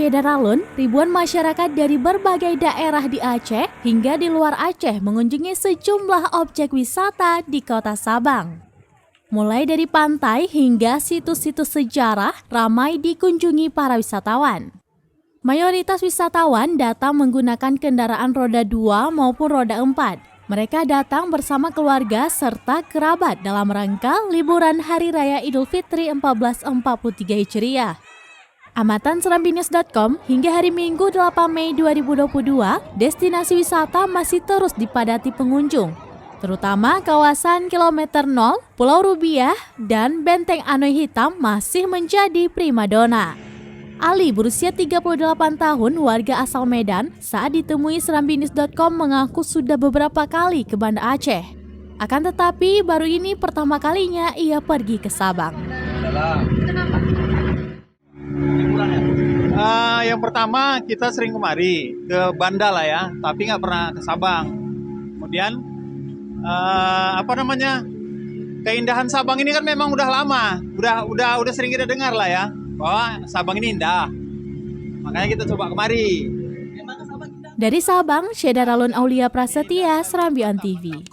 Syedaralun, ribuan masyarakat dari berbagai daerah di Aceh hingga di luar Aceh mengunjungi sejumlah objek wisata di kota Sabang. Mulai dari pantai hingga situs-situs sejarah ramai dikunjungi para wisatawan. Mayoritas wisatawan datang menggunakan kendaraan roda 2 maupun roda 4. Mereka datang bersama keluarga serta kerabat dalam rangka liburan Hari Raya Idul Fitri 1443 Hijriah. Amatan serambinews.com hingga hari Minggu 8 Mei 2022, destinasi wisata masih terus dipadati pengunjung, terutama kawasan kilometer 0, Pulau Rubiah, dan Benteng Anoy Hitam masih menjadi primadona. Ali berusia 38 tahun, warga asal Medan, saat ditemui serambinews.com mengaku sudah beberapa kali ke Banda Aceh. Akan tetapi baru ini pertama kalinya ia pergi ke Sabang. Yang pertama kita sering kemari ke Banda lah ya, tapi nggak pernah ke Sabang. Kemudian keindahan Sabang ini kan memang udah lama, udah sering kita dengar lah ya bahwa Sabang ini indah. Makanya kita coba kemari. Dari Sabang, Syedaralun Aulia Prasetya, Serambi On TV.